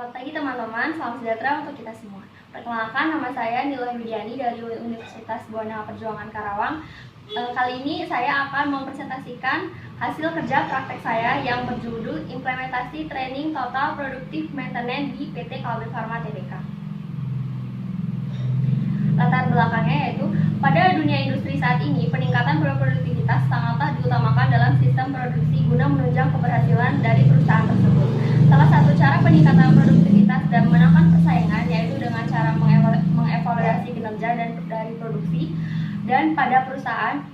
Selamat pagi teman-teman, salam sejahtera untuk kita semua. Perkenalkan, nama saya Nila Widiani dari Universitas Buana Perjuangan Karawang. Kali ini saya akan mempresentasikan hasil kerja praktek saya yang berjudul Implementasi Training Total Productive Maintenance di PT Kalbe Pharma Tbk. Latar belakangnya yaitu, pada dunia industri saat ini, peningkatan produktivitas sangatlah diutamakan dalam sistem produksi guna menunjang keberhasilan dari perusahaan tersebut. Salah satu cara peningkatan produktivitas dan memenangkan persaingan yaitu dengan cara mengevaluasi kinerja dari produksi dan pada perusahaan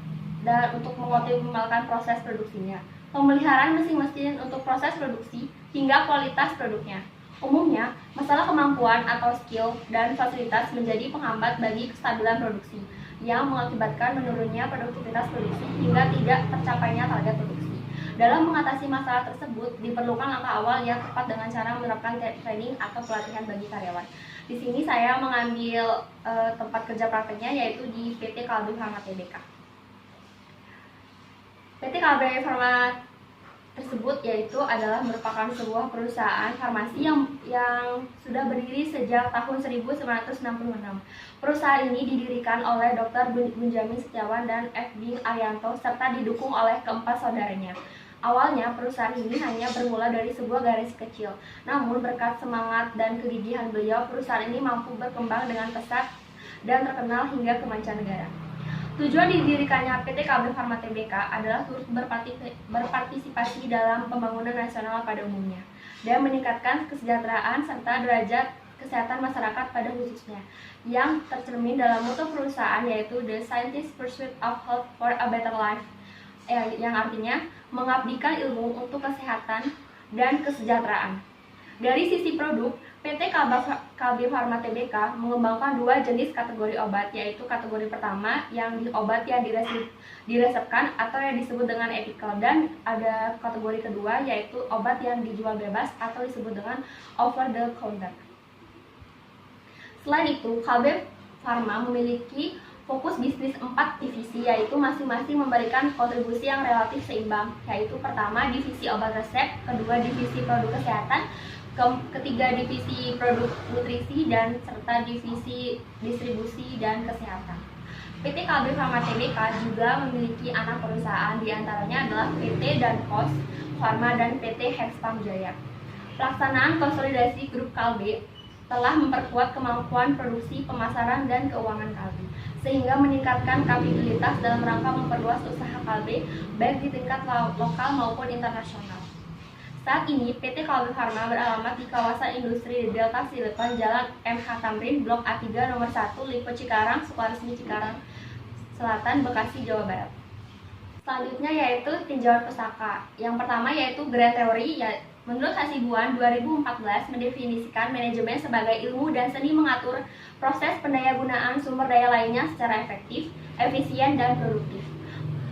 dan untuk mengoptimalkan proses produksinya, pemeliharaan mesin-mesin untuk proses produksi hingga kualitas produknya. Umumnya, masalah kemampuan atau skill dan fasilitas menjadi penghambat bagi kestabilan produksi yang mengakibatkan menurunnya produktivitas produksi hingga tidak tercapainya target produksi. Dalam mengatasi masalah tersebut, diperlukan langkah awal yang tepat dengan cara menerapkan training atau pelatihan bagi karyawan. Di sini saya mengambil tempat kerja prakteknya yaitu di PT Kalbe Pharma Tbk. PT Kalbe Pharma tersebut yaitu adalah merupakan sebuah perusahaan farmasi yang sudah berdiri sejak tahun 1966. Perusahaan ini didirikan oleh Dr. Bunjamin Setiawan dan F.B. Arianto serta didukung oleh keempat saudaranya. Awalnya perusahaan ini hanya bermula dari sebuah garasi kecil. Namun berkat semangat dan kegigihan beliau, perusahaan ini mampu berkembang dengan pesat dan terkenal hingga ke mancanegara. Tujuan didirikannya PT Kalbe Pharma Tbk adalah turut berpartisipasi dalam pembangunan nasional pada umumnya dan meningkatkan kesejahteraan serta derajat kesehatan masyarakat pada khususnya, yang tercermin dalam motto perusahaan yaitu The Scientist Pursuit of Health for a Better Life, yang artinya mengabdikan ilmu untuk kesehatan dan kesejahteraan. Dari sisi produk, PT Kalbe Pharma Tbk mengembangkan dua jenis kategori obat, yaitu kategori pertama yang obat yang diresepkan atau yang disebut dengan ethical, dan ada kategori kedua yaitu obat yang dijual bebas atau disebut dengan over the counter. Selain itu, Kalbe Pharma memiliki fokus bisnis 4 divisi, yaitu masing-masing memberikan kontribusi yang relatif seimbang, yaitu pertama divisi obat resep, kedua divisi produk kesehatan, ketiga divisi produk nutrisi, dan serta divisi distribusi dan kesehatan. PT Kalbe Pharma Tbk juga memiliki anak perusahaan, diantaranya adalah PT Danfoss Pharma dan PT Hexpam Jaya. Pelaksanaan konsolidasi grup Kalbe telah memperkuat kemampuan produksi, pemasaran, dan keuangan Kalbe, sehingga meningkatkan kapabilitas dalam rangka memperluas usaha Kalbe baik di tingkat lokal maupun internasional. Saat ini, PT Kalbe Pharma beralamat di kawasan industri Delta Silicon, Jalan MH Tamrin, Blok A3 nomor 1, Lipo Cikarang, Sukaresmi Cikarang Selatan, Bekasi, Jawa Barat. Selanjutnya yaitu tinjauan pusaka. Yang pertama yaitu Grand Theory. Menurut Hasibuan 2014 mendefinisikan manajemen sebagai ilmu dan seni mengatur proses pendayagunaan sumber daya lainnya secara efektif, efisien, dan produktif,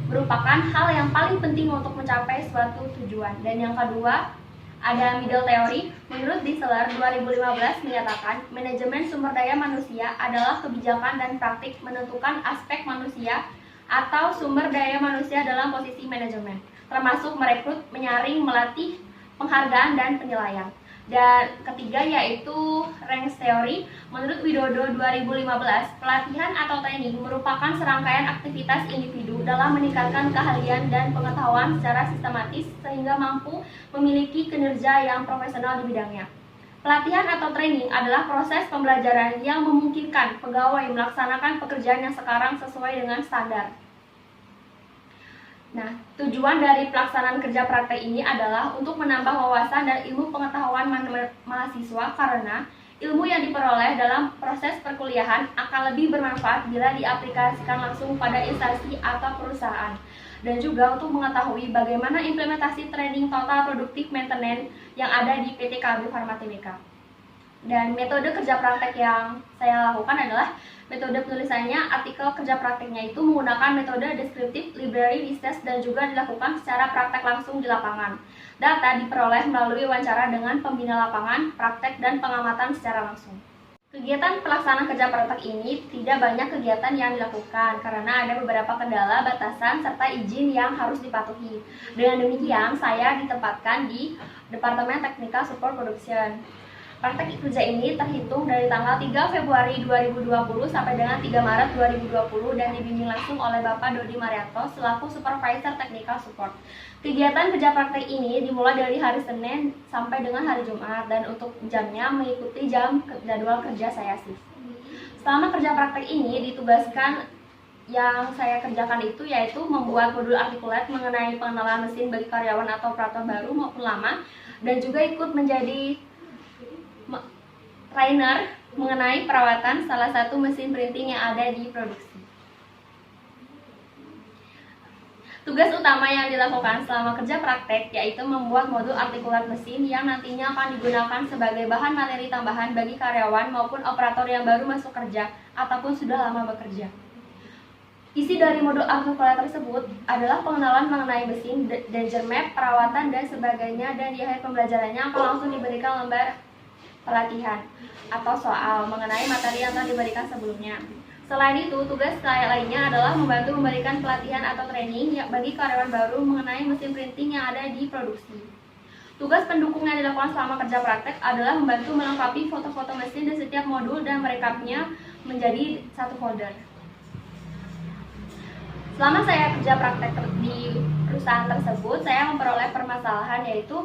merupakan hal yang paling penting untuk mencapai suatu tujuan. Dan yang kedua, ada Middle Theory. Menurut Distler 2015 menyatakan manajemen sumber daya manusia adalah kebijakan dan praktik menentukan aspek manusia atau sumber daya manusia dalam posisi manajemen, termasuk merekrut, menyaring, melatih, penghargaan, dan penilaian. Dan ketiga yaitu Ranks Theory. Menurut Widodo 2015, pelatihan atau training merupakan serangkaian aktivitas individu dalam meningkatkan keahlian dan pengetahuan secara sistematis sehingga mampu memiliki kinerja yang profesional di bidangnya. Pelatihan atau training adalah proses pembelajaran yang memungkinkan pegawai melaksanakan pekerjaan yang sekarang sesuai dengan standar. Nah, tujuan dari pelaksanaan kerja praktek ini adalah untuk menambah wawasan dan ilmu pengetahuan mahasiswa, karena ilmu yang diperoleh dalam proses perkuliahan akan lebih bermanfaat bila diaplikasikan langsung pada instansi atau perusahaan, dan juga untuk mengetahui bagaimana implementasi training total productive maintenance yang ada di PT Kalbe Pharma Tbk. Dan metode kerja praktek yang saya lakukan adalah metode penulisannya. Artikel kerja prakteknya itu menggunakan metode deskriptif, library, research, dan juga dilakukan secara praktek langsung di lapangan. Data diperoleh melalui wawancara dengan pembina lapangan, praktek, dan pengamatan secara langsung. Kegiatan pelaksanaan kerja praktek ini tidak banyak kegiatan yang dilakukan karena ada beberapa kendala, batasan, serta izin yang harus dipatuhi. Dengan demikian, saya ditempatkan di Departemen Technical Support Production. Praktek kerja ini terhitung dari tanggal 3 Februari 2020 sampai dengan 3 Maret 2020 dan dibimbing langsung oleh Bapak Dodi Marianto selaku Supervisor Technical Support. Kegiatan kerja praktek ini dimulai dari hari Senin sampai dengan hari Jumat dan untuk jamnya mengikuti jam jadwal kerja saya sih. Selama kerja praktek ini ditugaskan yang saya kerjakan itu yaitu membuat modul artikulat mengenai pengenalan mesin bagi karyawan atau operator baru maupun lama dan juga ikut menjadi trainer mengenai perawatan salah satu mesin printing yang ada di produksi. Tugas utama yang dilakukan selama kerja praktek yaitu membuat modul artikulat mesin yang nantinya akan digunakan sebagai bahan materi tambahan bagi karyawan maupun operator yang baru masuk kerja ataupun sudah lama bekerja. Isi dari modul artikulat tersebut adalah pengenalan mengenai mesin, danger map, perawatan, dan sebagainya, dan di akhir pembelajarannya akan langsung diberikan lembar pelatihan atau soal mengenai materi yang telah diberikan sebelumnya. Selain itu, tugas saya lainnya adalah membantu memberikan pelatihan atau training bagi karyawan baru mengenai mesin printing yang ada di produksi. Tugas pendukung yang dilakukan selama kerja praktek adalah membantu melengkapi foto-foto mesin di setiap modul dan merekapnya menjadi satu folder. Selama saya kerja praktek di perusahaan tersebut, saya memperoleh permasalahan yaitu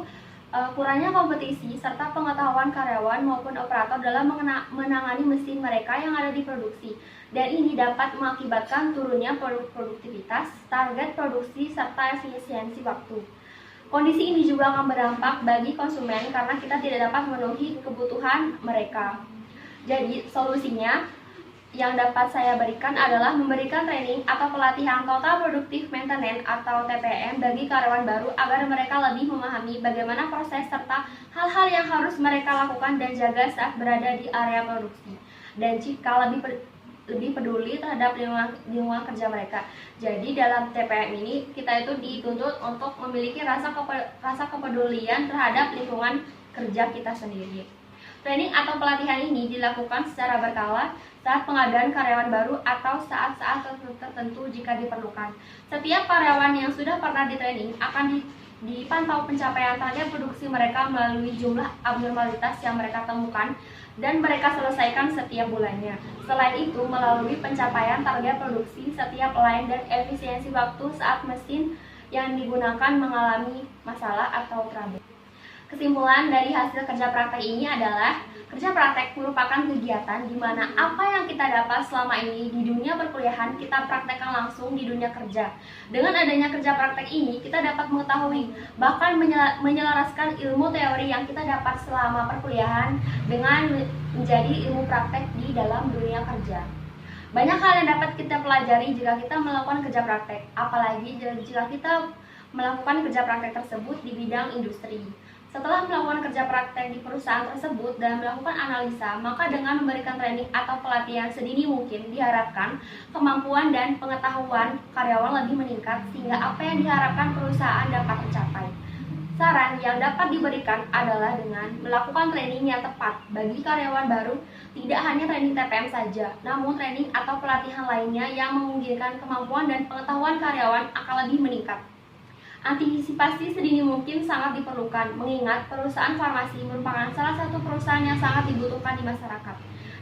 kurangnya kompetisi serta pengetahuan karyawan maupun operator dalam menangani mesin mereka yang ada di produksi, dan ini dapat mengakibatkan turunnya produktivitas, target produksi, serta efisiensi waktu. Kondisi ini juga akan berdampak bagi konsumen karena kita tidak dapat memenuhi kebutuhan mereka. Jadi solusinya yang dapat saya berikan adalah memberikan training atau pelatihan total produktif maintenance atau TPM bagi karyawan baru agar mereka lebih memahami bagaimana proses serta hal-hal yang harus mereka lakukan dan jaga saat berada di area produksi, dan jika lebih peduli terhadap lingkungan kerja mereka. Jadi dalam TPM ini kita itu dituntut untuk memiliki rasa kepedulian terhadap lingkungan kerja kita sendiri. Training atau pelatihan ini dilakukan secara berkala saat pengadaan karyawan baru atau saat-saat tertentu jika diperlukan. Setiap karyawan yang sudah pernah di-training akan dipantau pencapaian target produksi mereka melalui jumlah abnormalitas yang mereka temukan dan mereka selesaikan setiap bulannya. Selain itu, melalui pencapaian target produksi setiap line dan efisiensi waktu saat mesin yang digunakan mengalami masalah atau trouble. Kesimpulan dari hasil kerja praktek ini adalah kerja praktek merupakan kegiatan di mana apa yang kita dapat selama ini di dunia perkuliahan kita praktekkan langsung di dunia kerja. Dengan adanya kerja praktek ini, kita dapat mengetahui bahkan menyelaraskan ilmu teori yang kita dapat selama perkuliahan dengan menjadi ilmu praktek di dalam dunia kerja. Banyak hal yang dapat kita pelajari jika kita melakukan kerja praktek, apalagi jika kita melakukan kerja praktek tersebut di bidang industri. Setelah melakukan kerja praktek di perusahaan tersebut dan melakukan analisa, maka dengan memberikan training atau pelatihan sedini mungkin diharapkan kemampuan dan pengetahuan karyawan lebih meningkat sehingga apa yang diharapkan perusahaan dapat tercapai. Saran yang dapat diberikan adalah dengan melakukan training yang tepat bagi karyawan baru, tidak hanya training TPM saja, namun training atau pelatihan lainnya yang memungkinkan kemampuan dan pengetahuan karyawan akan lebih meningkat. Antisipasi sedini mungkin sangat diperlukan, mengingat perusahaan farmasi merupakan salah satu perusahaan yang sangat dibutuhkan di masyarakat.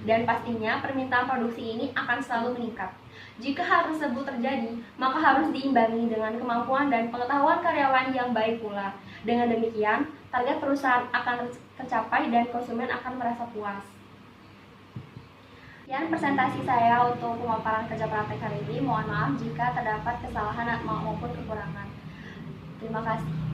Dan pastinya permintaan produksi ini akan selalu meningkat. Jika hal tersebut terjadi, maka harus diimbangi dengan kemampuan dan pengetahuan karyawan yang baik pula. Dengan demikian, target perusahaan akan tercapai dan konsumen akan merasa puas. Sekian presentasi saya untuk pemaparan kerja praktek hari ini. Mohon maaf jika terdapat kesalahan maupun kekurangan. Terima kasih.